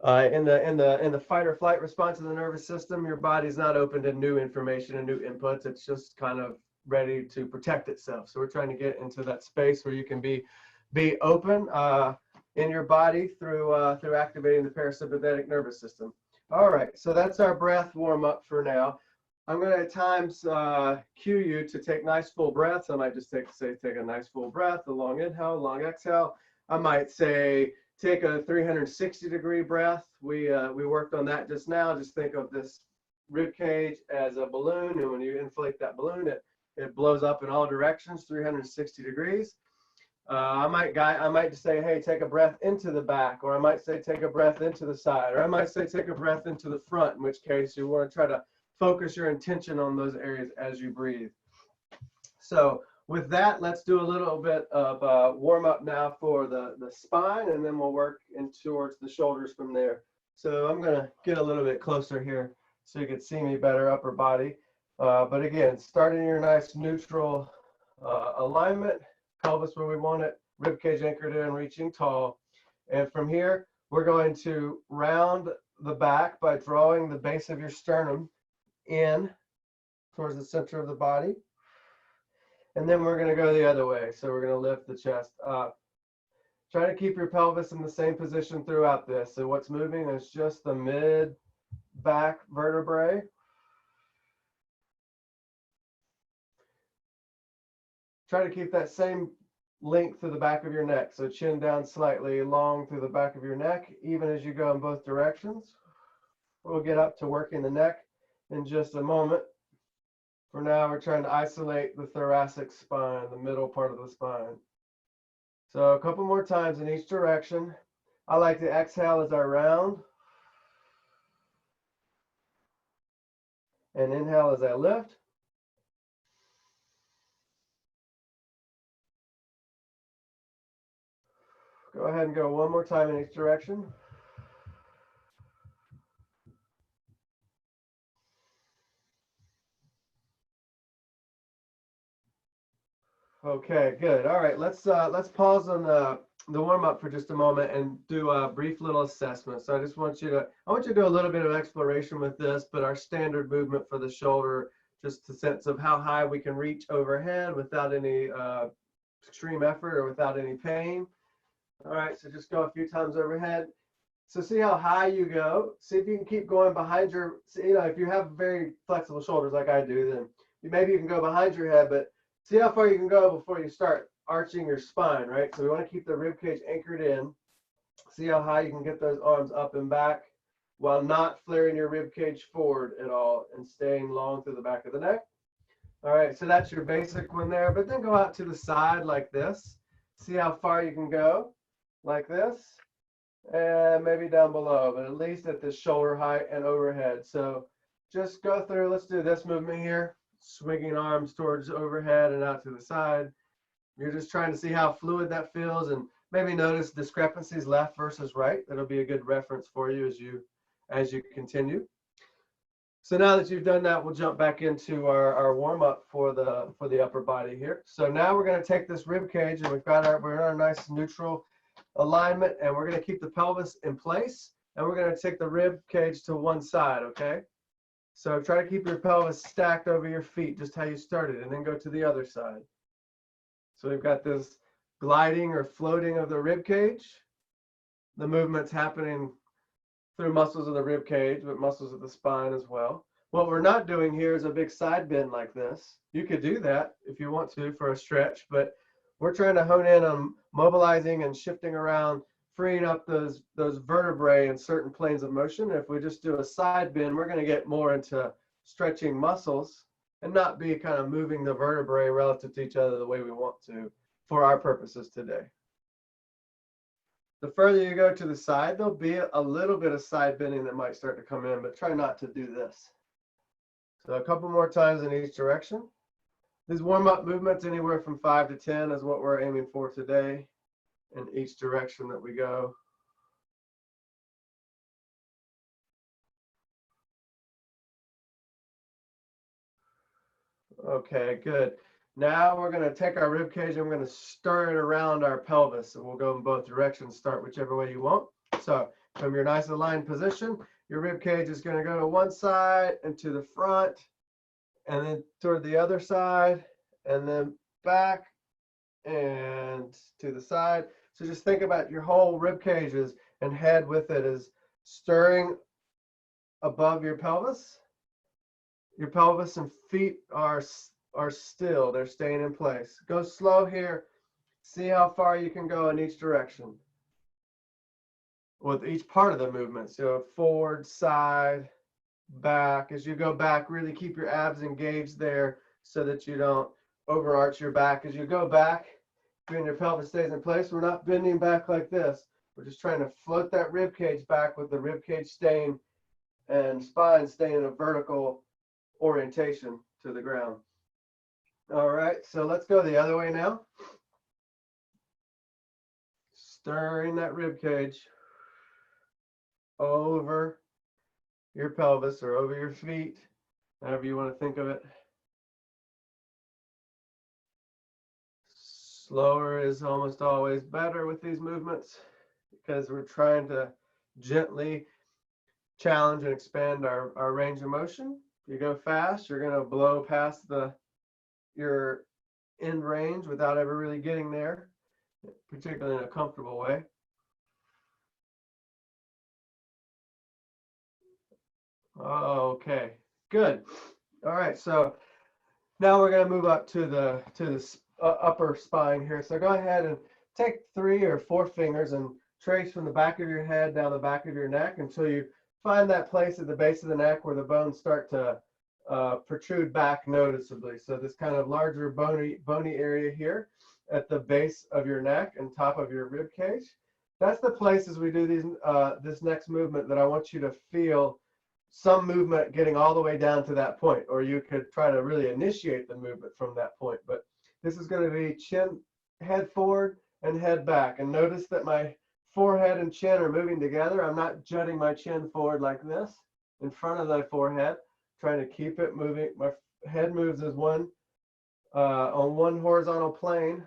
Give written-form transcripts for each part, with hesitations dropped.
In the fight or flight response of the nervous system, your body's not open to new information and new inputs. It's just kind of ready to protect itself. So we're trying to get into that space where you can be open in your body through activating the parasympathetic nervous system. All right, so that's our breath warm up for now. I'm going to at times cue you to take nice full breaths. I might just take a nice full breath, a long inhale, long exhale. I might say take a 360-degree breath. We worked on that just now. Just think of this rib cage as a balloon, and when you inflate that balloon, it blows up in all directions, 360 degrees. I might just say, hey, take a breath into the back, or I might say take a breath into the side, or I might say take a breath into the front, in which case you want to try to focus your intention on those areas as you breathe. So with that, let's do a little bit of warm up now for the spine, and then we'll work in towards the shoulders from there. So I'm going to get a little bit closer here so you can see me better, upper body. But again, starting your nice neutral alignment, pelvis where we want it, rib cage anchored in, reaching tall. And from here, we're going to round the back by drawing the base of your sternum in towards the center of the body. And then we're going to go the other way. So we're going to lift the chest up. Try to keep your pelvis in the same position throughout this. So what's moving is just the mid-back vertebrae. Try to keep that same length through the back of your neck. So chin down slightly, long through the back of your neck, even as you go in both directions. We'll get up to working the neck in just a moment. For now, we're trying to isolate the thoracic spine, the middle part of the spine. So a couple more times in each direction. I like to exhale as I round. And inhale as I lift. Go ahead and go one more time in each direction. Okay, good. All right, let's pause on the warm up for just a moment and do a brief little assessment. So I want you to do a little bit of exploration with this, but our standard movement for the shoulder, just the sense of how high we can reach overhead without any extreme effort or without any pain. All right, so just go a few times overhead. So see how high you go. See if you can keep going behind your, if you have very flexible shoulders like I do, then maybe you can go behind your head, but see how far you can go before you start arching your spine, right? So we want to keep the rib cage anchored in. See how high you can get those arms up and back while not flaring your rib cage forward at all and staying long through the back of the neck. All right, so that's your basic one there, but then go out to the side like this. See how far you can go like this, and maybe down below, but at least at the shoulder height and overhead. So just go through, let's do this movement here. Swinging arms towards overhead and out to the side. You're just trying to see how fluid that feels, and maybe notice discrepancies left versus right. That'll be a good reference for you as you continue. So now that you've done that, we'll jump back into our warm up for the upper body here. So now we're going to take this rib cage, and we're in our nice neutral alignment, and we're going to keep the pelvis in place, and we're going to take the rib cage to one side, okay? So try to keep your pelvis stacked over your feet, just how you started, and then go to the other side. So we've got this gliding or floating of the rib cage. The movement's happening through muscles of the rib cage, but muscles of the spine as well. What we're not doing here is a big side bend like this. You could do that if you want to for a stretch, but we're trying to hone in on mobilizing and shifting around, freeing up those vertebrae in certain planes of motion. If we just do a side bend, we're going to get more into stretching muscles and not be kind of moving the vertebrae relative to each other the way we want to for our purposes today. The further you go to the side, there'll be a little bit of side bending that might start to come in, but try not to do this. So a couple more times in each direction. These warm-up movements, anywhere from 5 to 10 is what we're aiming for today in each direction that we go. Okay, good. Now we're going to take our rib cage and we're going to stir it around our pelvis. So we'll go in both directions, start whichever way you want. So From your nice aligned position, your rib cage is going to go to one side and to the front, and then toward the other side, and then back and to the side. So just think about your whole rib cages and head with it is stirring above your pelvis. Your pelvis and feet are still, they're staying in place. Go slow here. See how far you can go in each direction with each part of the movement. So forward, side, back. As you go back, really keep your abs engaged there so that you don't overarch your back. As you go back, when your pelvis stays in place, we're not bending back like this. We're just trying to float that rib cage back with the rib cage staying and spine staying in a vertical orientation to the ground. All right, so let's go the other way now. Stirring that rib cage over your pelvis or over your feet, however you want to think of it. Slower is almost always better with these movements because we're trying to gently challenge and expand our range of motion. If you go fast, you're going to blow past your end range without ever really getting there, particularly in a comfortable way. Okay, good. All right, so now we're going to move up to the upper spine here. So go ahead and take 3 or 4 fingers and trace from the back of your head down the back of your neck until you find that place at the base of the neck where the bones start to protrude back noticeably. So this kind of larger bony area here at the base of your neck and top of your rib cage. That's the place as we do this next movement that I want you to feel some movement getting all the way down to that point, or you could try to really initiate the movement from that point. But this is going to be chin, head forward and head back. And notice that my forehead and chin are moving together. I'm not jutting my chin forward like this in front of my forehead, trying to keep it moving. My head moves as one on one horizontal plane.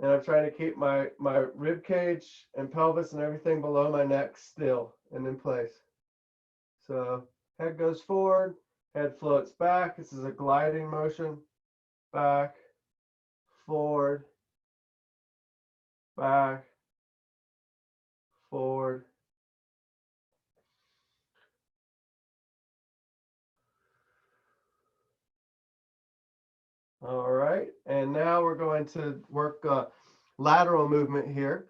And I'm trying to keep my rib cage and pelvis and everything below my neck still and in place. So head goes forward, head floats back. This is a gliding motion. Back, forward, back, forward. All right, and now we're going to work lateral movement here.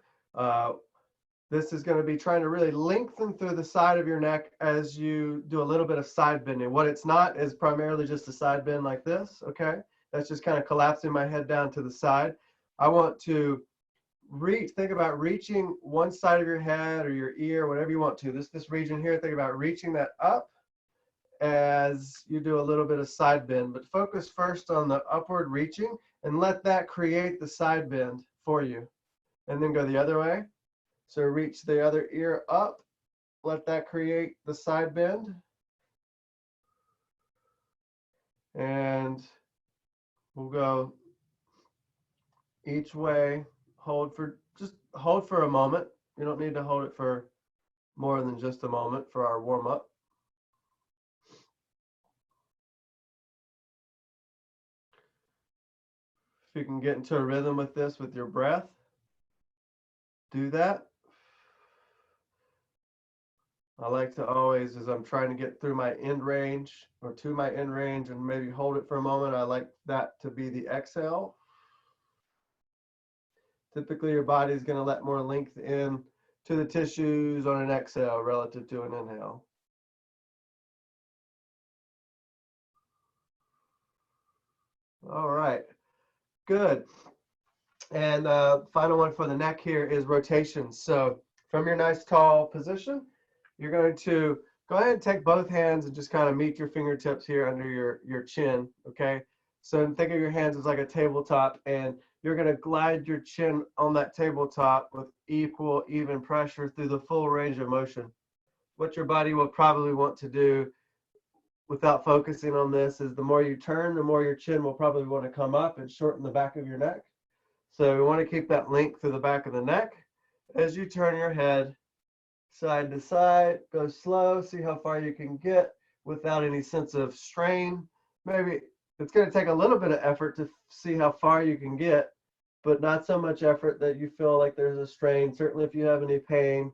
This is going to be trying to really lengthen through the side of your neck as you do a little bit of side bending. What it's not is primarily just a side bend like this, okay? That's just kind of collapsing my head down to the side. I want to think about reaching one side of your head or your ear, whatever you want to. This region here, think about reaching that up as you do a little bit of side bend, but focus first on the upward reaching and let that create the side bend for you. And then go the other way. So reach the other ear up, let that create the side bend. And we'll go each way, just hold for a moment. You don't need to hold it for more than just a moment for our warm up. If you can get into a rhythm with this with your breath, do that. I like to always, as I'm trying to get through my end range or to my end range and maybe hold it for a moment, I like that to be the exhale. Typically your body is going to let more length in to the tissues on an exhale relative to an inhale. All right, good. And final one for the neck here is rotation. So from your nice tall position, you're going to go ahead and take both hands and just kind of meet your fingertips here under your chin, okay? So think of your hands as like a tabletop, and you're going to glide your chin on that tabletop with equal, even pressure through the full range of motion. What your body will probably want to do without focusing on this is the more you turn, the more your chin will probably want to come up and shorten the back of your neck. So we want to keep that length through the back of the neck. As you turn your head side to side, go slow, see how far you can get without any sense of strain. Maybe it's going to take a little bit of effort to see how far you can get, but not so much effort that you feel like there's a strain. Certainly if you have any pain,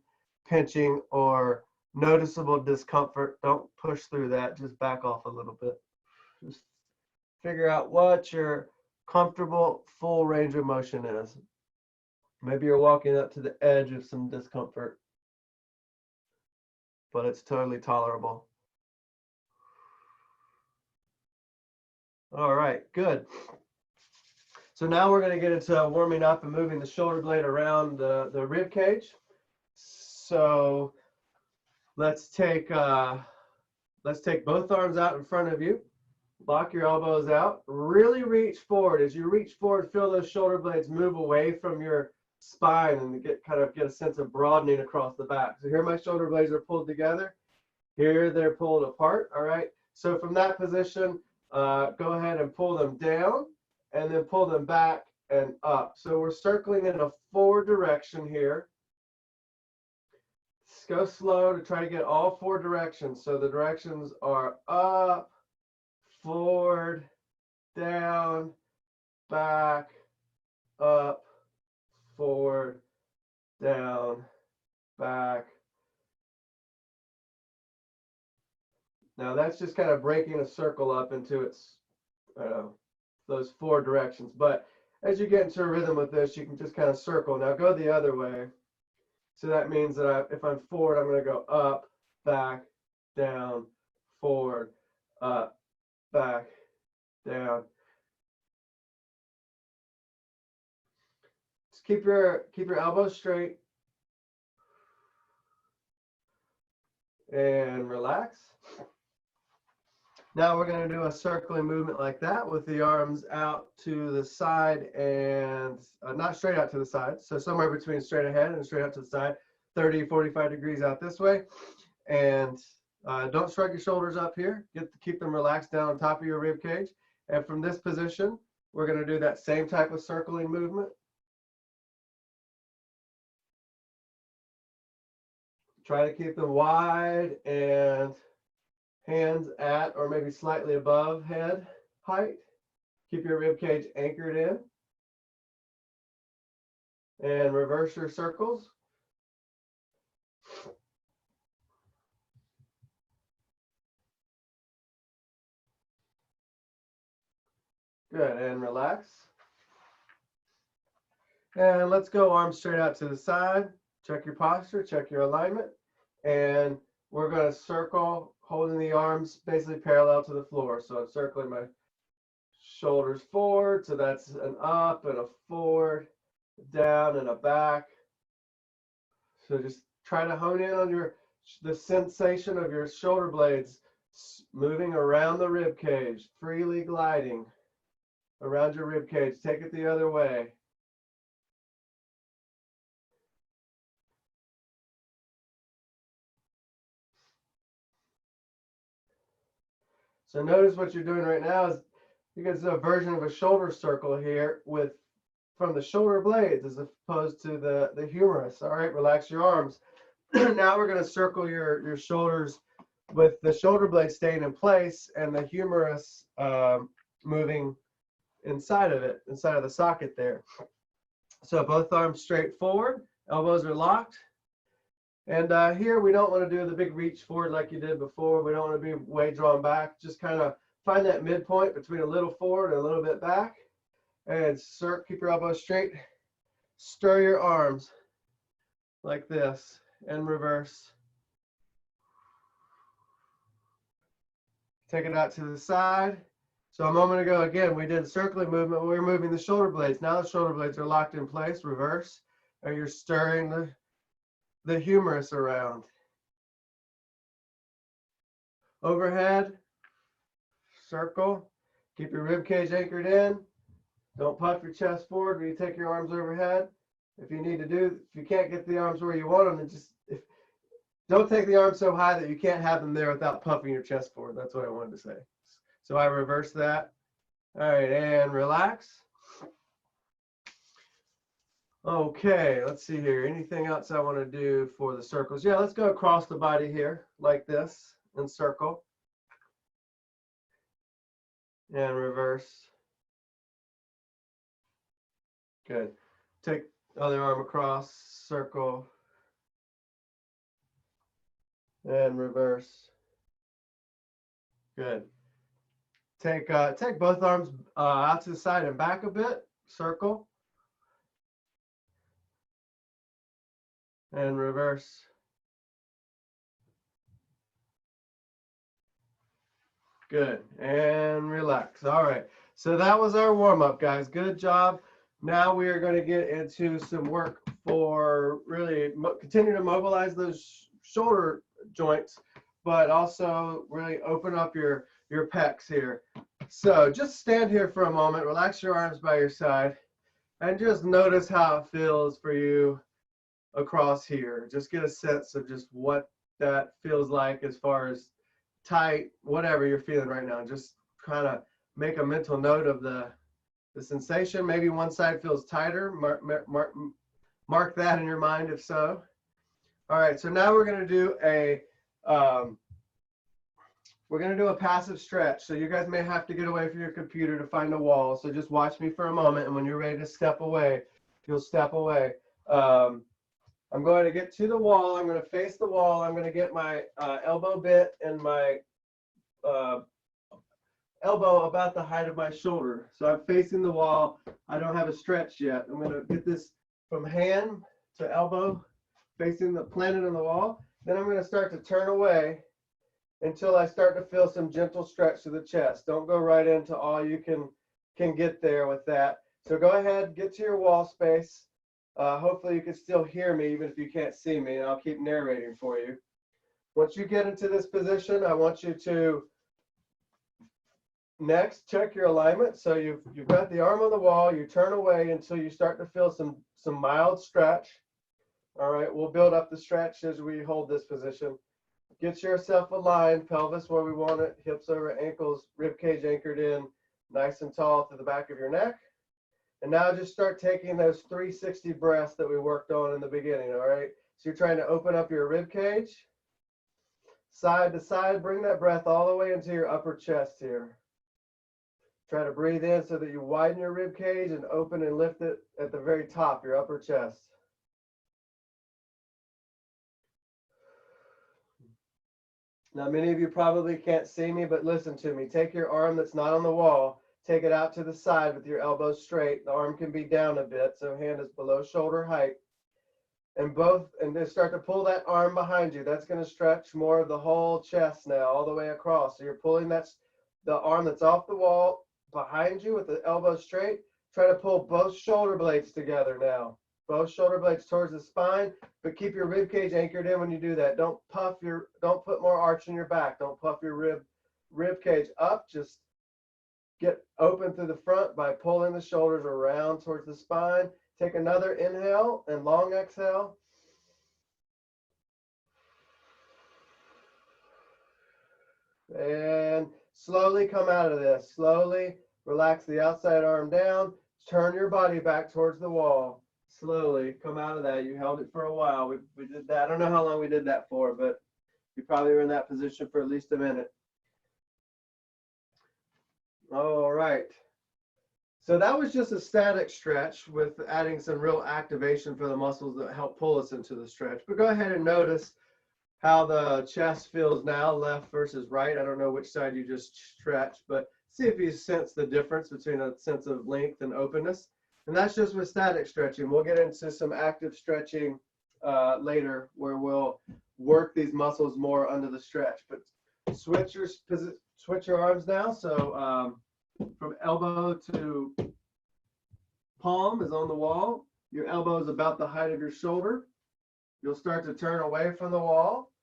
pinching, or noticeable discomfort, don't push through that. Just back off a little bit. Just figure out what your comfortable full range of motion is. Maybe you're walking up to the edge of some discomfort, but it's totally tolerable. All right, good. So now we're going to get into warming up and moving the shoulder blade around the rib cage. So let's take both arms out in front of you. Lock your elbows out. Really reach forward. As you reach forward, feel those shoulder blades move away from your spine and get a sense of broadening across the back. So here my shoulder blades are pulled together. Here they're pulled apart. All right. So from that position, go ahead and pull them down and then pull them back and up. So we're circling in a forward direction here. Just go slow to try to get all four directions. So the directions are up, forward, down, back, up, forward, down, back. Now that's just kind of breaking a circle up into its, those four directions. But as you get into a rhythm with this, you can just kind of circle. Now go the other way. So that means that if I'm forward, I'm going to go up, back, down, forward, up, back, down. Just keep your elbows straight and relax. Now we're going to do a circling movement like that with the arms out to the side and not straight out to the side. So somewhere between straight ahead and straight out to the side, 30, 45 degrees out this way. And don't shrug your shoulders up here. Keep them relaxed down on top of your rib cage. And from this position, we're going to do that same type of circling movement. Try to keep them wide and hands at or maybe slightly above head height. Keep your rib cage anchored in. And reverse your circles. Good, and relax. And let's go arms straight out to the side. Check your posture, check your alignment. And we're going to circle, holding the arms basically parallel to the floor. So I'm circling my shoulders forward. So that's an up and a forward, down and a back. So just try to hone in on the sensation of your shoulder blades moving around the rib cage, freely gliding around your rib cage. Take it the other way. So notice what you're doing right now is you get a version of a shoulder circle here from the shoulder blades as opposed to the humerus. All right, relax your arms. Now we're going to circle your shoulders with the shoulder blades staying in place and the humerus moving inside of the socket there. So both arms straight forward, elbows are locked. And here we don't want to do the big reach forward like you did before. We don't want to be way drawn back. Just kind of find that midpoint between a little forward and a little bit back. And keep your elbows straight. Stir your arms like this and reverse. Take it out to the side. So a moment ago, again, we did circling movement. We were moving the shoulder blades. Now the shoulder blades are locked in place. Reverse. And you're stirring the humerus around. Overhead, circle. Keep your rib cage anchored in. Don't puff your chest forward when you take your arms overhead. If you can't get the arms where you want them, don't take the arms so high that you can't have them there without puffing your chest forward. That's what I wanted to say. So I reverse that. All right, and relax. Okay, let's see here. Anything else I want to do for the circles? Yeah, let's go across the body here like this and circle and reverse. Good. Take other arm across, circle and reverse. Good. Take both arms out to the side and back a bit, circle and reverse. Good, and relax. All right, so that was our warm-up, guys. Good job. Now we are going to get into some work for really continue to mobilize those shoulder joints, but also really open up your pecs here. So just stand here for a moment, relax your arms by your side, and just notice how it feels for you across here. Just get a sense of just what that feels like as far as tight, whatever you're feeling right now. Just kind of make a mental note of the sensation. Maybe one side feels tighter. Mark that in your mind if so. All right, so now we're going to do a passive stretch. So you guys may have to get away from your computer to find a wall. So just watch me for a moment, and when you're ready to step away, you'll step away. I'm going to get to the wall. I'm going to face the wall. I'm going to get my elbow bent and my elbow about the height of my shoulder. So I'm facing the wall. I don't have a stretch yet. I'm going to get this from hand to elbow, facing the planted on the wall. Then I'm going to start to turn away until I start to feel some gentle stretch to the chest. Don't go right into all you can get there with that. So go ahead, get to your wall space. Hopefully you can still hear me even if you can't see me, and I'll keep narrating for you. Once you get into this position, I want you to next check your alignment. So you've got the arm on the wall, you turn away until you start to feel some mild stretch. All right, we'll build up the stretch as we hold this position. Get yourself aligned, pelvis where we want it, hips over ankles, rib cage anchored in, nice and tall to the back of your neck. And now just start taking those 360 breaths that we worked on in the beginning, all right? So you're trying to open up your rib cage, side to side, bring that breath all the way into your upper chest here. Try to breathe in so that you widen your rib cage and open and lift it at the very top, your upper chest. Now, many of you probably can't see me, but listen to me. Take your arm that's not on the wall, take it out to the side with your elbows straight. The arm can be down a bit, so hand is below shoulder height. And then start to pull that arm behind you. That's going to stretch more of the whole chest now, all the way across. So you're pulling the arm that's off the wall behind you with the elbow straight. Try to pull both shoulder blades together now. Both shoulder blades towards the spine, but keep your rib cage anchored in when you do that. Don't put more arch in your back. Don't puff your rib cage up. Just get open through the front by pulling the shoulders around towards the spine. Take another inhale and long exhale. And slowly come out of this. Slowly relax the outside arm down. Turn your body back towards the wall. Slowly come out of that. You held it for a while. We did that. I don't know how long we did that for, but you probably were in that position for at least a minute. All right. So that was just a static stretch with adding some real activation for the muscles that help pull us into the stretch. But go ahead and notice how the chest feels now, left versus right. I don't know which side you just stretched, but see if you sense the difference between a sense of length and openness. And that's just with static stretching. We'll get into some active stretching later where we'll work these muscles more under the stretch. But switch your arms now. So from elbow to palm is on the wall. Your elbow is about the height of your shoulder. You'll start to turn away from the wall.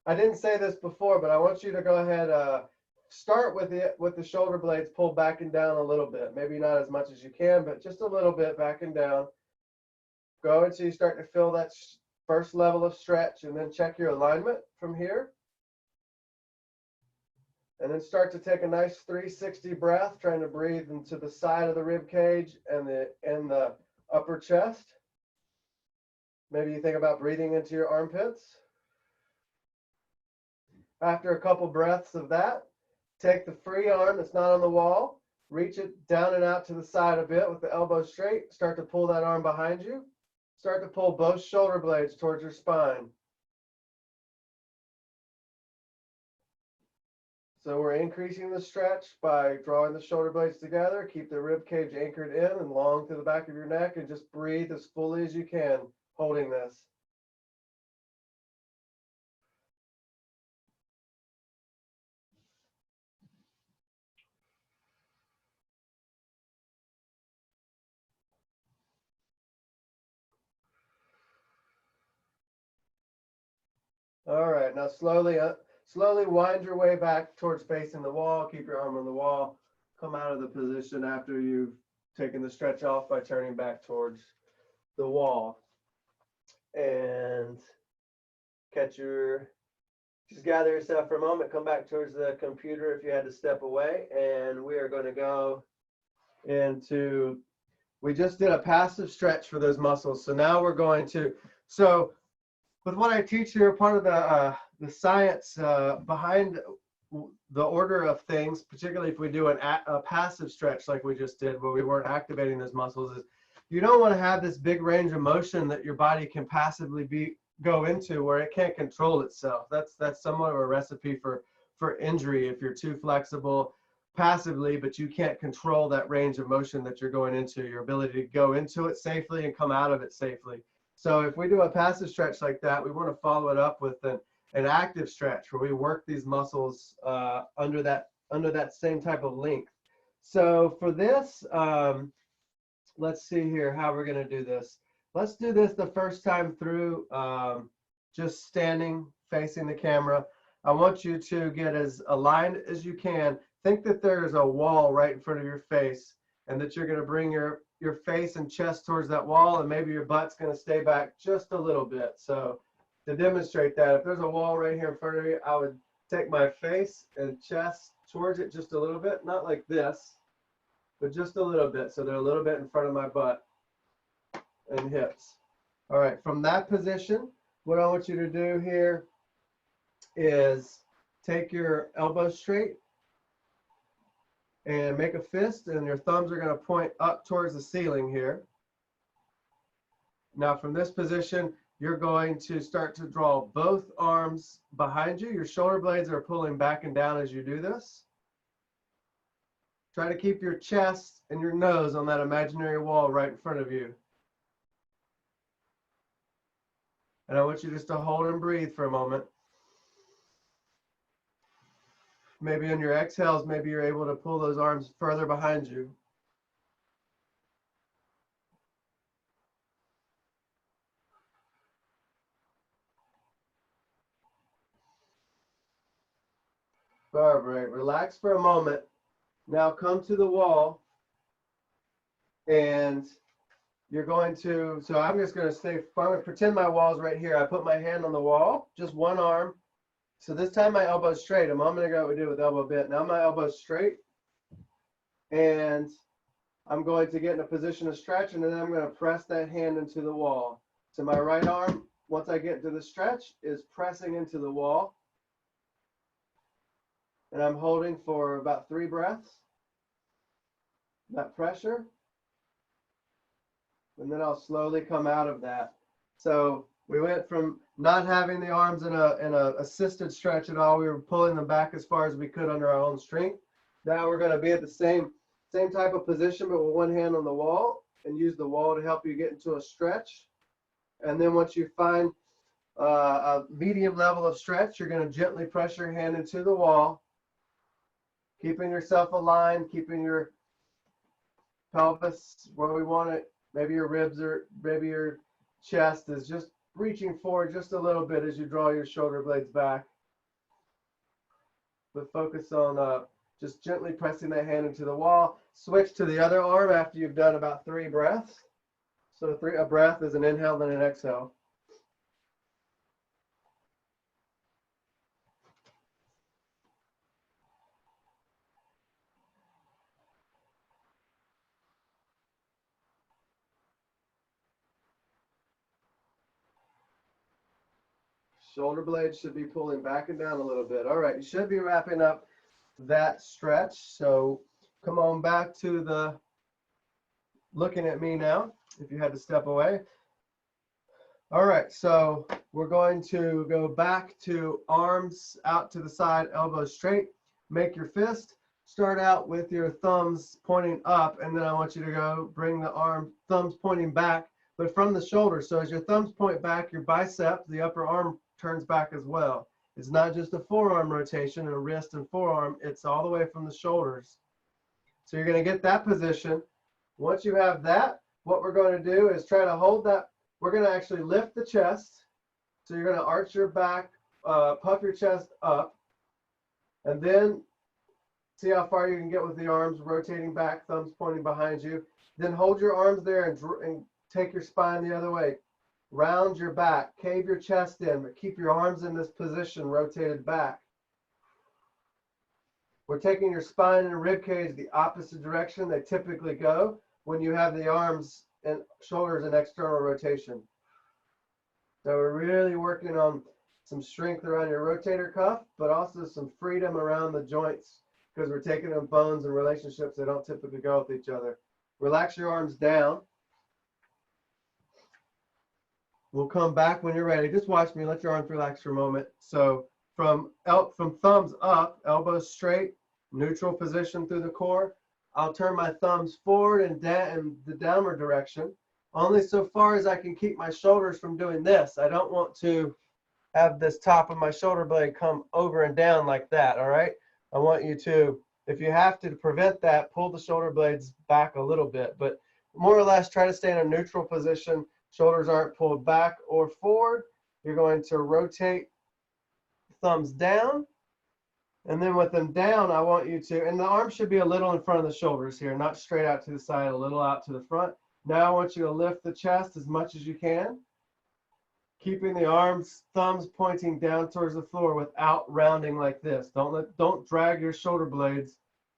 I didn't say this before, but I want you to go ahead, start with the shoulder blades pulled back and down a little bit. Maybe not as much as you can, but just a little bit back and down. Go until you start to feel that first level of stretch, and then check your alignment from here. And then start to take a nice 360 breath, trying to breathe into the side of the rib cage and the upper chest. Maybe you think about breathing into your armpits. After a couple breaths of that, take the free arm that's not on the wall, reach it down and out to the side a bit with the elbow straight. Start to pull that arm behind you. Start to pull both shoulder blades towards your spine. So we're increasing the stretch by drawing the shoulder blades together. Keep the rib cage anchored in and long to the back of your neck, and just breathe as fully as you can, holding this. All right, now slowly wind your way back towards facing the wall. Keep your arm on the wall. Come out of the position after you've taken the stretch off by turning back towards the wall. And just gather yourself for a moment. Come back towards the computer if you had to step away. And we are going to go into, we just did a passive stretch for those muscles. So now we're going to, with what I teach here, part of the science behind the order of things, particularly if we do a passive stretch like we just did, where we weren't activating those muscles, is you don't want to have this big range of motion that your body can passively go into where it can't control itself. That's somewhat of a recipe for injury if you're too flexible passively, but you can't control that range of motion that you're going into, your ability to go into it safely and come out of it safely. So if we do a passive stretch like that, we want to follow it up with an active stretch where we work these muscles under that same type of length. So for this, let's see here how we're going to do this. Let's do this the first time through, just standing facing the camera. I want you to get as aligned as you can. Think that there's a wall right in front of your face, and that you're going to bring your face and chest towards that wall, and maybe your butt's going to stay back just a little bit. So to demonstrate that, if there's a wall right here in front of you, I would take my face and chest towards it just a little bit, not like this, but just a little bit. So they're a little bit in front of my butt and hips. All right, from that position, what I want you to do here is take your elbows straight and make a fist, and your thumbs are going to point up towards the ceiling here. Now from this position, you're going to start to draw both arms behind you. Your shoulder blades are pulling back and down as you do this. Try to keep your chest and your nose on that imaginary wall right in front of you. And I want you just to hold and breathe for a moment. Maybe on your exhales, maybe you're able to pull those arms further behind you. All right, relax for a moment. Now come to the wall, and you're going to, so I'm just going to I'm going to pretend my wall's right here. I put my hand on the wall, just one arm. So this time my elbow's straight. A moment ago we did with elbow bent. Now my elbow's straight, and I'm going to get in a position of stretch, and then I'm going to press that hand into the wall. So my right arm, once I get to the stretch, is pressing into the wall. And I'm holding for about 3 breaths. That pressure. And then I'll slowly come out of that. So we went from not having the arms in a assisted stretch at all. We were pulling them back as far as we could under our own strength. Now we're going to be at the same type of position, but with one hand on the wall, and use the wall to help you get into a stretch. And then once you find a medium level of stretch, you're going to gently press your hand into the wall, keeping yourself aligned, keeping your pelvis where we want it. Maybe your ribs or maybe your chest is just reaching forward just a little bit as you draw your shoulder blades back. But focus on just gently pressing that hand into the wall. Switch to the other arm after you've done about 3 breaths. So a breath is an inhale and an exhale. Shoulder blades should be pulling back and down a little bit. All right, you should be wrapping up that stretch. So come on back to the looking at me now, if you had to step away. All right, so we're going to go back to arms out to the side, elbows straight. Make your fist. Start out with your thumbs pointing up, and then I want you to go bring the thumbs pointing back, but from the shoulder. So as your thumbs point back, your bicep, the upper arm, turns back as well. It's not just a forearm rotation, a wrist and forearm. It's all the way from the shoulders. So you're going to get that position. Once you have that, what we're going to do is try to hold that. We're going to actually lift the chest. So you're going to arch your back, puff your chest up, and then see how far you can get with the arms rotating back, thumbs pointing behind you. Then hold your arms there and take your spine the other way. Round your back, cave your chest in, but keep your arms in this position, rotated back. We're taking your spine and rib cage the opposite direction they typically go when you have the arms and shoulders in external rotation. So we're really working on some strength around your rotator cuff, but also some freedom around the joints, because we're taking them bones and relationships that don't typically go with each other. Relax your arms down. We'll come back when you're ready. Just watch me. Let your arms relax for a moment. So from thumbs up, elbows straight, neutral position through the core. I'll turn my thumbs forward and in the downward direction, only so far as I can keep my shoulders from doing this. I don't want to have this top of my shoulder blade come over and down like that, all right? I want you to, if you have to prevent that, pull the shoulder blades back a little bit, but more or less try to stay in a neutral position. Shoulders aren't pulled back or forward. You're going to rotate thumbs down, and then with them down, I want you to, and the arm should be a little in front of the shoulders here, not straight out to the side, a little out to the front. Now I want you to lift the chest as much as you can, keeping the arms, thumbs pointing down towards the floor without rounding like this. Don't drag your shoulder blades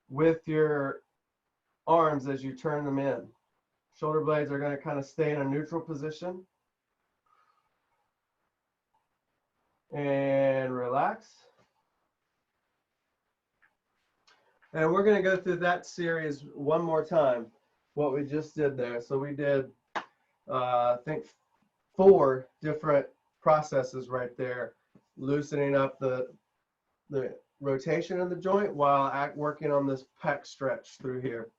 with your arms as you turn them in. Shoulder blades are going to kind of stay in a neutral position. And relax. And we're going to go through that series one more time, what we just did there. So we did, I think, 4 different processes right there, loosening up the rotation of the joint while working on this pec stretch through here.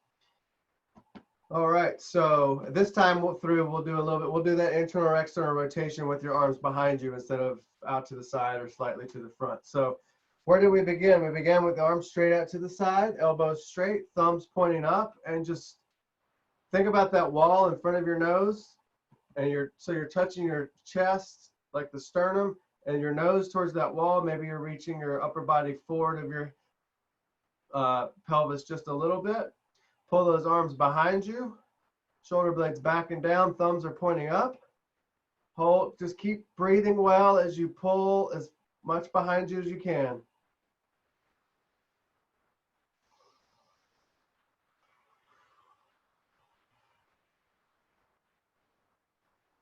All right, so this time we'll do that internal or external rotation with your arms behind you instead of out to the side or slightly to the front. So where did we begin? We began with the arms straight out to the side, elbows straight, thumbs pointing up, and just think about that wall in front of your nose, and you're touching your chest like the sternum and your nose towards that wall. Maybe you're reaching your upper body forward of your pelvis just a little bit. Pull those arms behind you, shoulder blades back and down, thumbs are pointing up. Hold, just keep breathing well as you pull as much behind you as you can.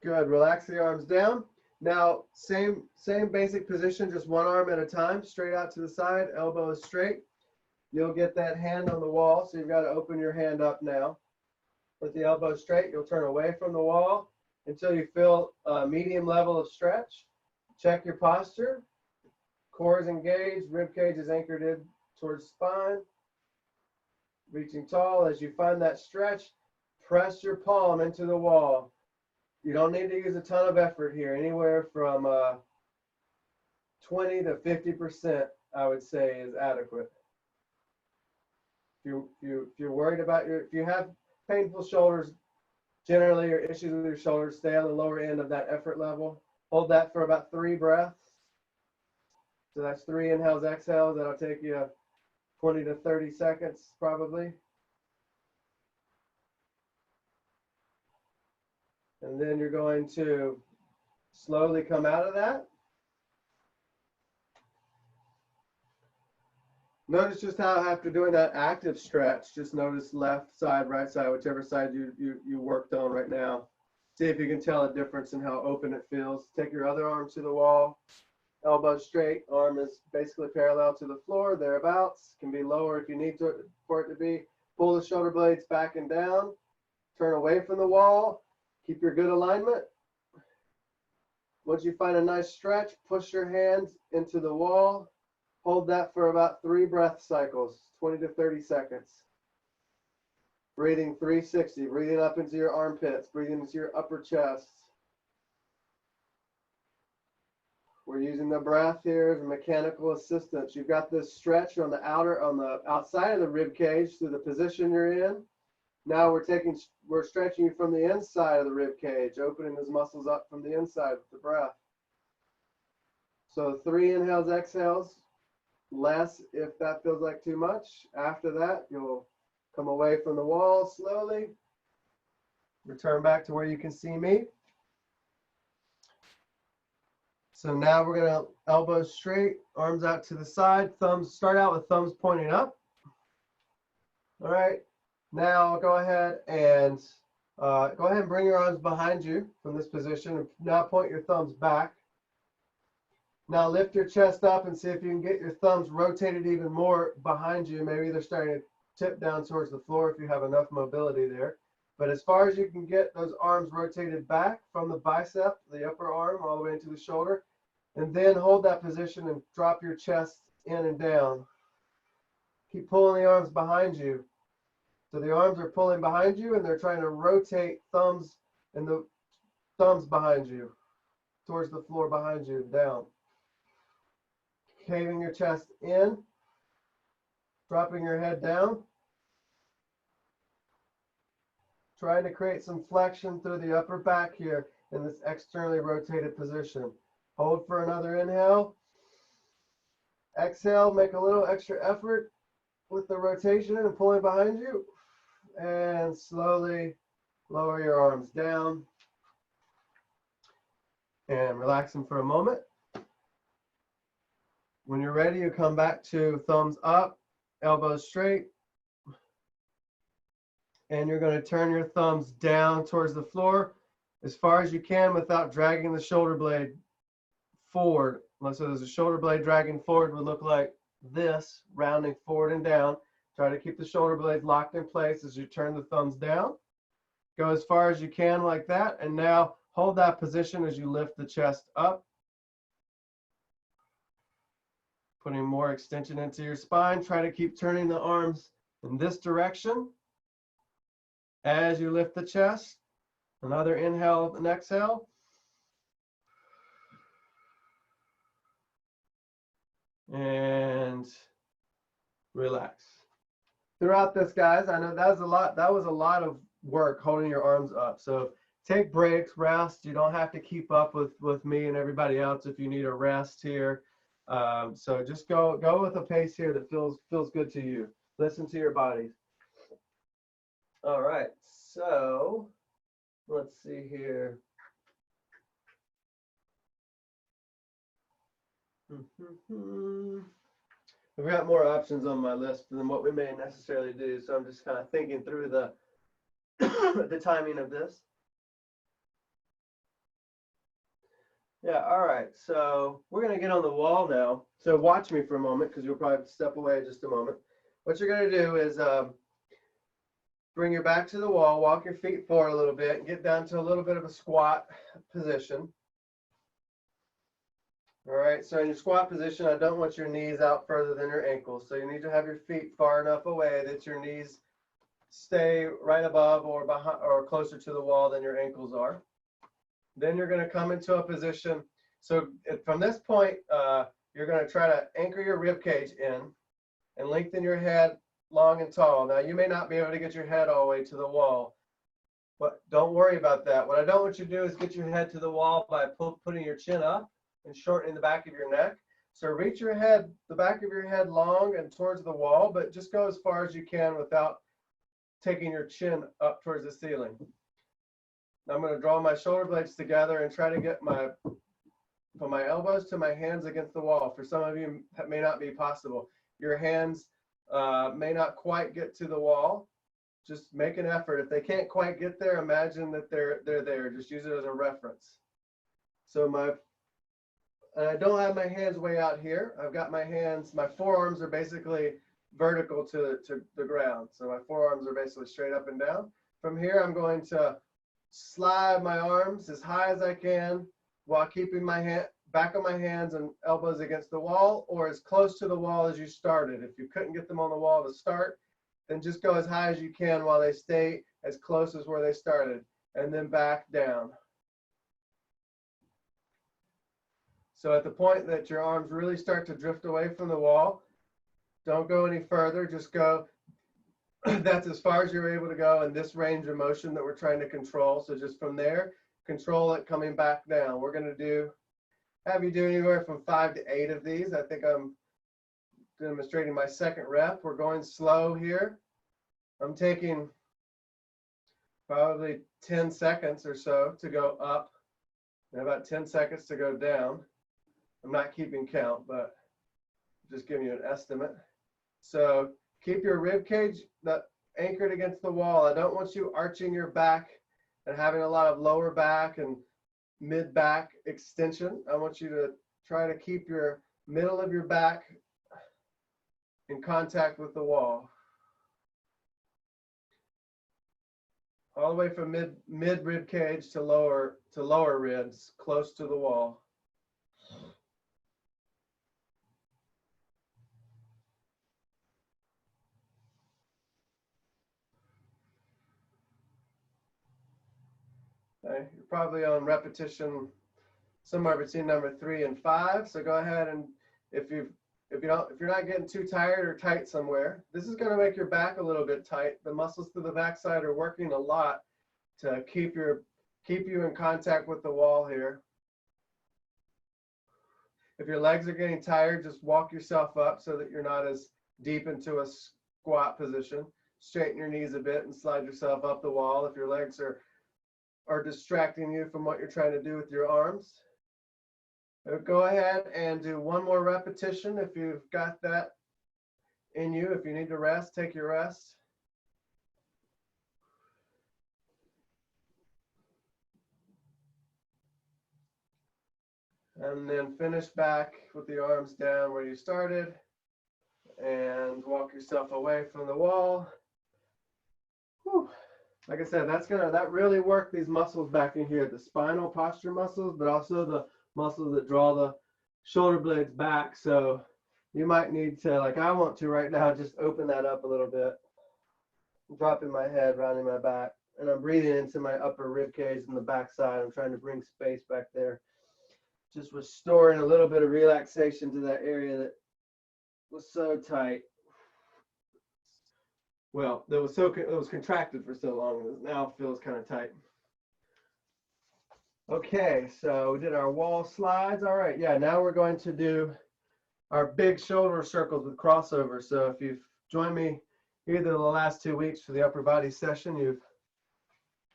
Good, relax the arms down. Now, same basic position, just one arm at a time, straight out to the side, elbows straight. You'll get that hand on the wall, so you've got to open your hand up now. With the elbow straight, you'll turn away from the wall until you feel a medium level of stretch. Check your posture. Core is engaged, rib cage is anchored in towards spine. Reaching tall. As you find that stretch, press your palm into the wall. You don't need to use a ton of effort here, anywhere from 20 to 50%, I would say, is adequate. If you're worried about if you have painful shoulders, generally, or issues with your shoulders, stay on the lower end of that effort level. Hold that for about 3 breaths. So that's 3 inhales, exhales. That'll take you 20 to 30 seconds, probably. And then you're going to slowly come out of that. Notice just how after doing that active stretch, just notice left side, right side, whichever side you worked on right now. See if you can tell a difference in how open it feels. Take your other arm to the wall. elbow straight, arm is basically parallel to the floor, thereabouts. Can be lower if you need for it to be. Pull the shoulder blades back and down. Turn away from the wall. Keep your good alignment. Once you find a nice stretch, push your hands into the wall. Hold that for about 3 breath cycles, 20 to 30 seconds. Breathing 360, breathing up into your armpits, breathing into your upper chest. We're using the breath here as a mechanical assistance. You've got this stretch on the outside of the rib cage through the position you're in. Now we're stretching you from the inside of the rib cage, opening those muscles up from the inside with the breath. So 3 inhales, exhales, less if that feels like too much. After that, you'll come away from the wall slowly. Return back to where you can see me. So now we're going to elbows straight, arms out to the side, thumbs, start out with thumbs pointing up. All right. Now go ahead and bring your arms behind you from this position. And now point your thumbs back. Now lift your chest up and see if you can get your thumbs rotated even more behind you. Maybe they're starting to tip down towards the floor if you have enough mobility there. But as far as you can get those arms rotated back from the bicep, the upper arm, all the way into the shoulder, and then hold that position and drop your chest in and down. Keep pulling the arms behind you. So the arms are pulling behind you and they're trying to rotate thumbs and the thumbs behind you, towards the floor behind you, down. Caving your chest in, dropping your head down. Trying to create some flexion through the upper back here in this externally rotated position. Hold for another inhale. Exhale, make a little extra effort with the rotation and pulling behind you. And slowly lower your arms down. And relax them for a moment. When you're ready, you come back to thumbs up, elbows straight. And you're going to turn your thumbs down towards the floor as far as you can without dragging the shoulder blade forward. So there's a shoulder blade dragging forward would look like this, rounding forward and down. Try to keep the shoulder blades locked in place as you turn the thumbs down. Go as far as you can like that. And now hold that position as you lift the chest up. Putting more extension into your spine. Try to keep turning the arms in this direction as you lift the chest. Another inhale and exhale. And relax. Throughout this, guys, I know that was a lot of work holding your arms up. So take breaks, rest. You don't have to keep up with me and everybody else if you need a rest here. So just go with a pace here that feels good to you. Listen to your bodies. All right, so let's see here. We've got more options on my list than what we may necessarily do, so I'm just kind of thinking through the the timing of this. Yeah, all right, so we're going to get on the wall now. So watch me for a moment because you'll probably have to step away in just a moment. What you're going to do is bring your back to the wall, walk your feet forward a little bit, and get down to a little bit of a squat position. All right, so in your squat position, I don't want your knees out further than your ankles. So you need to have your feet far enough away that your knees stay right above or behind or closer to the wall than your ankles are. Then you're going to come into a position. So from this point, you're going to try to anchor your rib cage in and lengthen your head long and tall. Now, you may not be able to get your head all the way to the wall, but don't worry about that. What I don't want you to do is get your head to the wall by putting your chin up and shortening the back of your neck. So reach your head, the back of your head long and towards the wall, but just go as far as you can without taking your chin up towards the ceiling. Now I'm going to draw my shoulder blades together and try to get from my elbows to my hands against the wall. For some of you, that may not be possible. Your hands may not quite get to the wall. Just make an effort. If they can't quite get there, imagine that they're there. Just use it as a reference. So And I don't have my hands way out here. I've got my hands, my forearms are basically vertical to the ground. So my forearms are basically straight up and down. From here, I'm going to slide my arms as high as I can while keeping my back of my hands and elbows against the wall, or as close to the wall as you started. If you couldn't get them on the wall to start, then just go as high as you can while they stay as close as where they started, and then back down. So at the point that your arms really start to drift away from the wall, don't go any further, just go, that's as far as you're able to go in this range of motion that we're trying to control. So just from there, control it coming back down. We're gonna have you do anywhere from 5 to 8 of these. I think I'm demonstrating my second rep. We're going slow here. I'm taking probably 10 seconds or so to go up and about 10 seconds to go down. I'm not keeping count, but just giving you an estimate. So keep your rib cage anchored against the wall. I don't want you arching your back and having a lot of lower back and mid back extension. I want you to try to keep your middle of your back in contact with the wall. All the way from mid rib cage to lower ribs, close to the wall. Okay, you're probably on repetition somewhere between number 3 and 5. So go ahead, and if you're not getting too tired or tight somewhere, this is going to make your back a little bit tight. The muscles to the backside are working a lot to keep you in contact with the wall here. If your legs are getting tired, just walk yourself up so that you're not as deep into a squat position. Straighten your knees a bit and slide yourself up the wall if your legs are distracting you from what you're trying to do with your arms. Go ahead and do one more repetition if you've got that in you. If you need to rest, take your rest. And then finish back with the arms down where you started and walk yourself away from the wall. Whew. Like I said, that really worked these muscles back in here, the spinal posture muscles, but also the muscles that draw the shoulder blades back. So you might need to, like I want to right now, just open that up a little bit. I'm dropping my head, rounding my back, and I'm breathing into my upper rib cage and the back side. I'm trying to bring space back there. Just restoring a little bit of relaxation to that area that was so tight. Well, it was contracted for so long, and now feels kind of tight. Okay, so we did our wall slides. All right, yeah, now we're going to do our big shoulder circles with crossover. So if you've joined me either the last 2 weeks for the upper body session, you've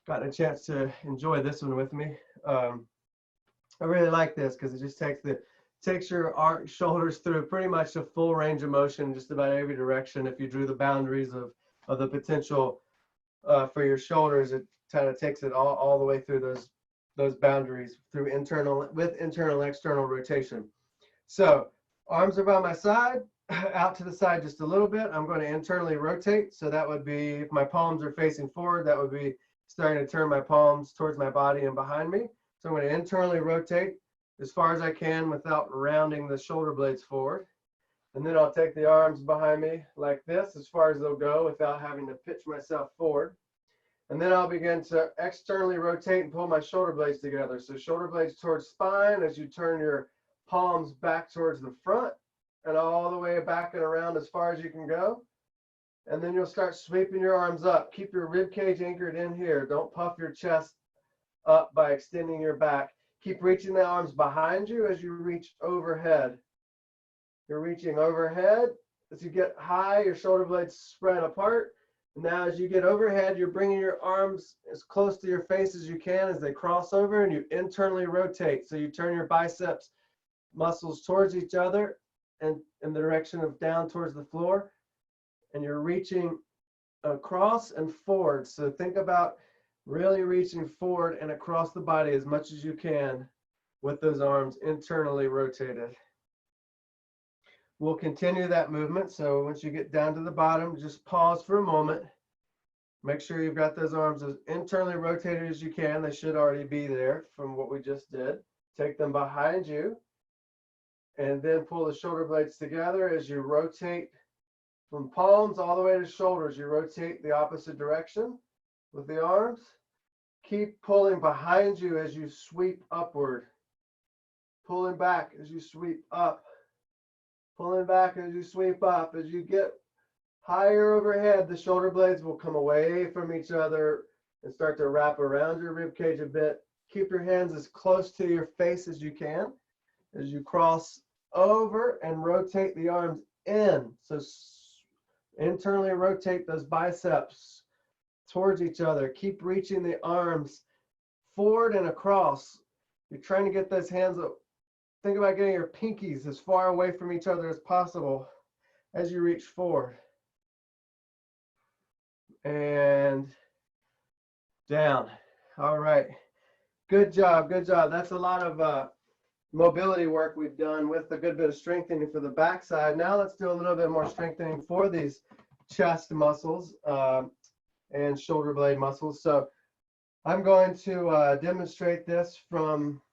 gotten a chance to enjoy this one with me. I really like this because it just takes your shoulders through pretty much a full range of motion, just about every direction. If you drew the boundaries of the potential for your shoulders, it kind of takes it all the way through those boundaries through internal external rotation. So arms are by my side, out to the side just a little bit. I'm going to internally rotate. So that would be, if my palms are facing forward, that would be starting to turn my palms towards my body and behind me. So I'm going to internally rotate as far as I can without rounding the shoulder blades forward. And then I'll take the arms behind me like this as far as they'll go without having to pitch myself forward. And then I'll begin to externally rotate and pull my shoulder blades together. So shoulder blades towards spine as you turn your palms back towards the front and all the way back and around as far as you can go. And then you'll start sweeping your arms up. Keep your rib cage anchored in here. Don't puff your chest up by extending your back. Keep reaching the arms behind you as you reach overhead. You're reaching overhead. As you get high, your shoulder blades spread apart. Now as you get overhead, you're bringing your arms as close to your face as you can as they cross over, and you internally rotate. So you turn your biceps muscles towards each other and in the direction of down towards the floor, and you're reaching across and forward. So think about really reaching forward and across the body as much as you can with those arms internally rotated. We'll continue that movement. So once you get down to the bottom, just pause for a moment. Make sure you've got those arms as internally rotated as you can. They should already be there from what we just did. Take them behind you and then pull the shoulder blades together as you rotate from palms all the way to shoulders. You rotate the opposite direction with the arms. Keep pulling behind you as you sweep upward. Pulling back as you sweep up. Pulling back as you sweep up. As you get higher overhead, the shoulder blades will come away from each other and start to wrap around your rib cage a bit. Keep your hands as close to your face as you can as you cross over and rotate the arms in. So internally rotate those biceps towards each other. Keep reaching the arms forward and across. You're trying to get those hands up. Think about getting your pinkies as far away from each other as possible as you reach forward. And down. All right. Good job. Good job. That's a lot of mobility work we've done with a good bit of strengthening for the backside. Now let's do a little bit more strengthening for these chest muscles and shoulder blade muscles. So I'm going to demonstrate this from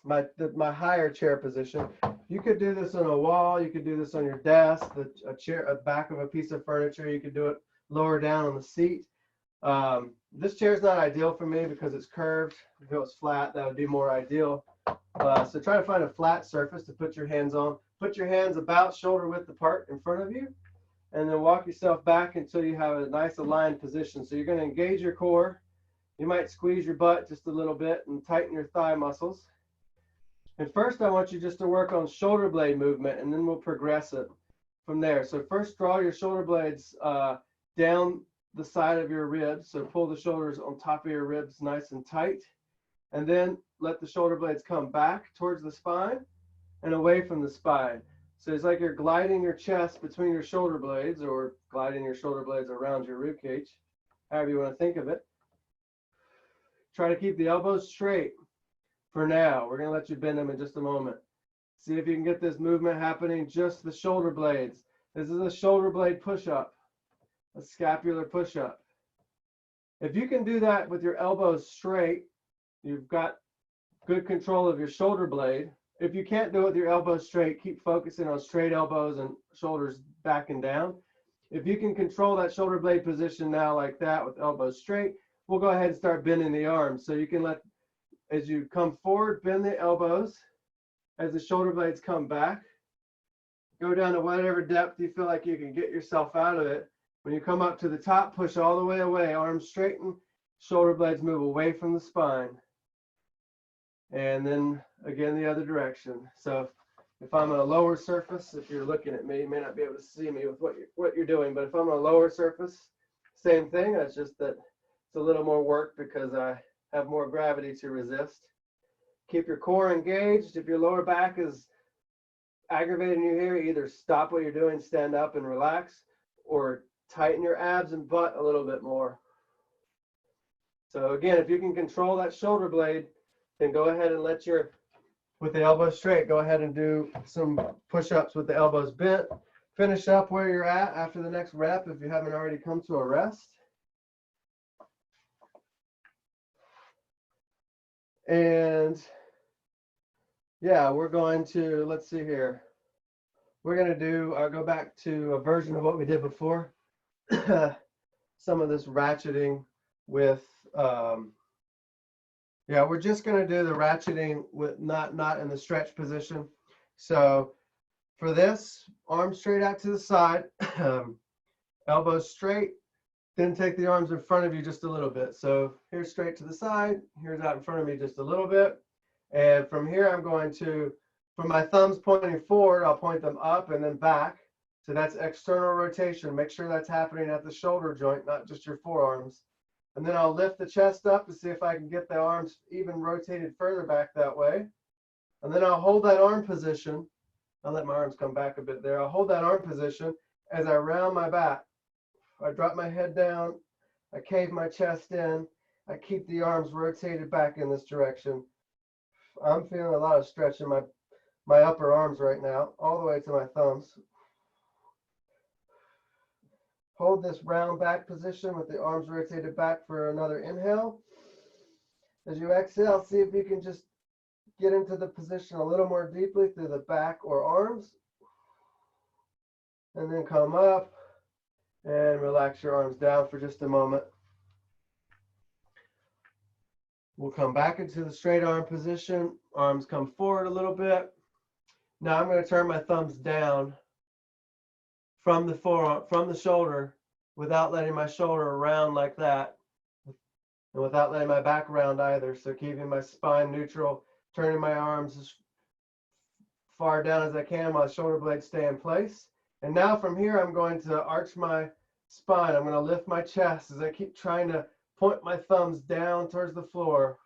my higher chair position. You could do this on a wall. You could do this on your desk, a chair, a back of a piece of furniture. You could do it lower down on the seat. This chair is not ideal for me because it's curved. If it was flat, that would be more ideal. So try to find a flat surface to put your hands on. Put your hands about shoulder width apart in front of you, and then walk yourself back until you have a nice aligned position. So you're going to engage your core. You might squeeze your butt just a little bit and tighten your thigh muscles. And first, I want you just to work on shoulder blade movement, and then we'll progress it from there. So first, draw your shoulder blades down the side of your ribs. So pull the shoulders on top of your ribs nice and tight. And then let the shoulder blades come back towards the spine and away from the spine. So it's like you're gliding your chest between your shoulder blades, or gliding your shoulder blades around your rib cage, however you want to think of it. Try to keep the elbows straight for now. We're going to let you bend them in just a moment. See if you can get this movement happening, just the shoulder blades. This is a shoulder blade push-up, a scapular push-up. If you can do that with your elbows straight, you've got good control of your shoulder blade. If you can't do it with your elbows straight, keep focusing on straight elbows and shoulders back and down. If you can control that shoulder blade position now like that with elbows straight, we'll go ahead and start bending the arms. So you can let, as you come forward, bend the elbows. As the shoulder blades come back, go down to whatever depth you feel like you can get yourself out of it. When you come up to the top, push all the way away, arms straighten, shoulder blades move away from the spine. And then again, the other direction. So if I'm on a lower surface, if you're looking at me, you may not be able to see me with what you're doing, but if I'm on a lower surface, same thing. It's just that it's a little more work because I have more gravity to resist. Keep your core engaged. If your lower back is aggravating you here, either stop what you're doing, stand up and relax, or tighten your abs and butt a little bit more. So again, if you can control that shoulder blade, then go ahead and let your, with the elbows straight, go ahead and do some push-ups with the elbows bent. Finish up where you're at after the next rep if you haven't already come to a rest. And yeah, we're going to, let's see here. We're going to do, go back to a version of what we did before. Some of this ratcheting with, yeah, we're just going to do the ratcheting with not in the stretch position. So for this, arms straight out to the side, elbows straight, then take the arms in front of you just a little bit. So here's straight to the side, here's out in front of me just a little bit. And from here, I'm going to, from my thumbs pointing forward, I'll point them up and then back. So that's external rotation. Make sure that's happening at the shoulder joint, not just your forearms. And then I'll lift the chest up to see if I can get the arms even rotated further back that way. And then I'll hold that arm position. I'll let my arms come back a bit there. I'll hold that arm position as I round my back. I drop my head down. I cave my chest in. I keep the arms rotated back in this direction. I'm feeling a lot of stretch in my upper arms right now, all the way to my thumbs. Hold this round back position with the arms rotated back for another inhale. As you exhale, see if you can just get into the position a little more deeply through the back or arms. And then come up and relax your arms down for just a moment. We'll come back into the straight arm position. Arms come forward a little bit. Now I'm going to turn my thumbs down from the forearm, from the shoulder, without letting my shoulder round like that, and without letting my back round either. So keeping my spine neutral, turning my arms as far down as I can while the shoulder blades stay in place. And now from here, I'm going to arch my spine. I'm going to lift my chest as I keep trying to point my thumbs down towards the floor,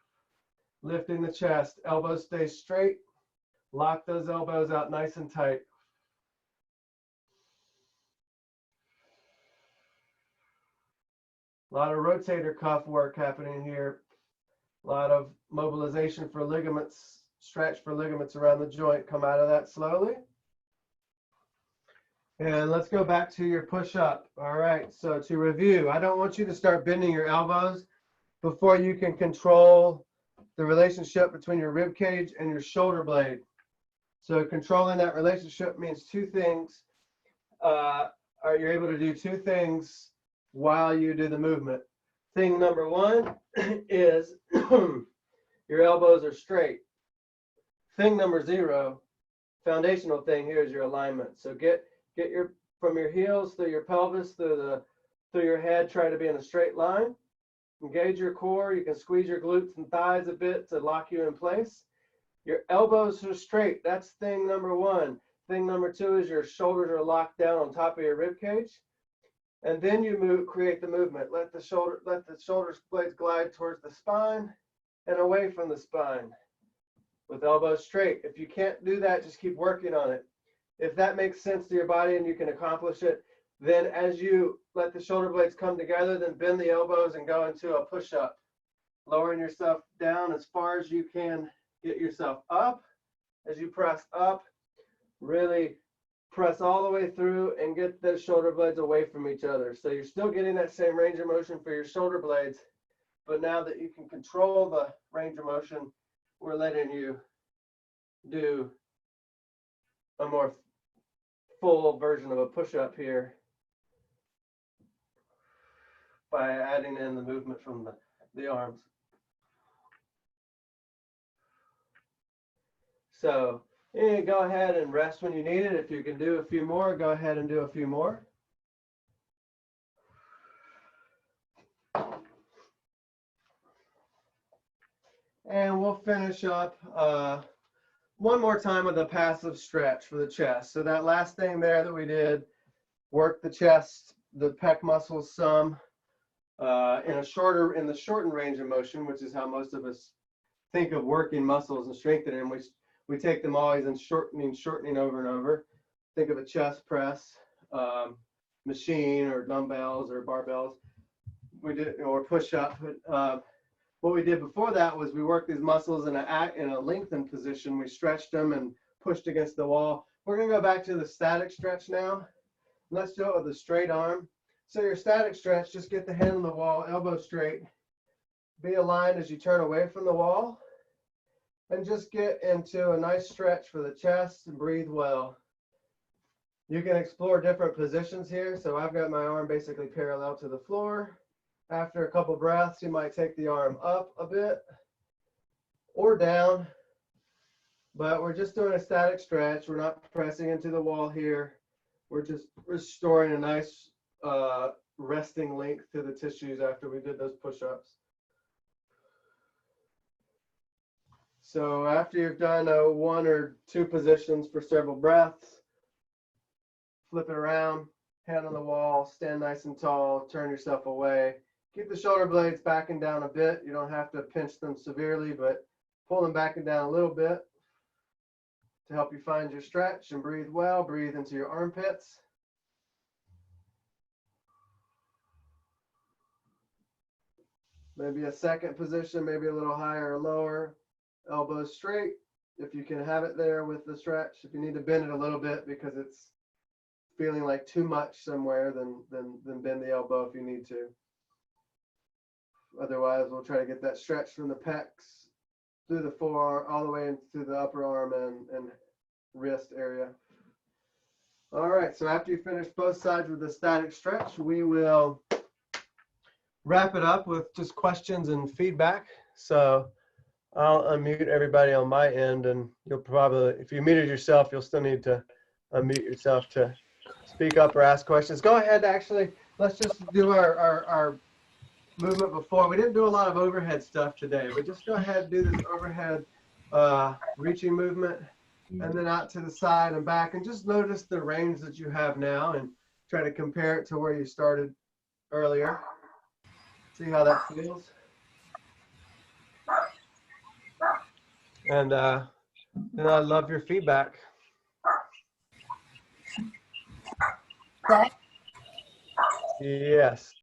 lifting the chest. Elbows stay straight. Lock those elbows out nice and tight. A lot of rotator cuff work happening here. A lot of mobilization for ligaments, stretch for ligaments around the joint. Come out of that slowly. And let's go back to your push-up. All right, so to review, I don't want you to start bending your elbows before you can control the relationship between your rib cage and your shoulder blade. So controlling that relationship means two things. You're able to do two things while you do the movement. Thing number one is your elbows are straight. Thing number zero, foundational thing here, is your alignment. So get your, from your heels through your pelvis, through your head, try to be in a straight line. Engage your core. You can squeeze your glutes and thighs a bit to lock you in place. Your elbows are straight. That's thing number one. Thing number two is your shoulders are locked down on top of your rib cage. And then you create the movement. Let the shoulder blades glide towards the spine and away from the spine with elbows straight. If you can't do that, just keep working on it. If that makes sense to your body and you can accomplish it, then as you let the shoulder blades come together, then bend the elbows and go into a push-up, lowering yourself down as far as you can. Get yourself up. As you press up, really press all the way through and get the shoulder blades away from each other. So you're still getting that same range of motion for your shoulder blades, but now that you can control the range of motion, we're letting you do a more full version of a push-up here by adding in the movement from the arms. So go ahead and rest when you need it. If you can do a few more, go ahead and do a few more. And we'll finish up one more time with a passive stretch for the chest. So that last thing there that we did, work the chest, the pec muscles some in the shortened range of motion, which is how most of us think of working muscles and strengthening them. We take them always in shortening over and over. Think of a chest press machine or dumbbells or barbells. Or push up. What we did before that was we worked these muscles in a lengthened position. We stretched them and pushed against the wall. We're going to go back to the static stretch now. Let's do it with a straight arm. So your static stretch, just get the hand on the wall, elbow straight. Be aligned as you turn away from the wall. And just get into a nice stretch for the chest and breathe well. You can explore different positions here. So I've got my arm basically parallel to the floor. After a couple breaths, you might take the arm up a bit or down, but we're just doing a static stretch. We're not pressing into the wall here. We're just restoring a nice resting length to the tissues after we did those push-ups. So after you've done one or two positions for several breaths, flip it around, hand on the wall, stand nice and tall, turn yourself away. Keep the shoulder blades back and down a bit. You don't have to pinch them severely, but pull them back and down a little bit to help you find your stretch and breathe well. Breathe into your armpits. Maybe a second position, maybe a little higher or lower. elbows straight. If you can have it there with the stretch, if you need to bend it a little bit because it's feeling like too much somewhere, then bend the elbow if you need to. Otherwise, we'll try to get that stretch from the pecs through the forearm, all the way into the upper arm and wrist area. All right, so after you finish both sides with the static stretch, we will wrap it up with just questions and feedback. So I'll unmute everybody on my end, and you'll probably, if you muted yourself, you'll still need to unmute yourself to speak up or ask questions. Go ahead, actually, let's just do our movement before. We didn't do a lot of overhead stuff today, but just go ahead and do this overhead reaching movement, and then out to the side and back, and just notice the range that you have now and try to compare it to where you started earlier. See how that feels. And I love your feedback. Yes.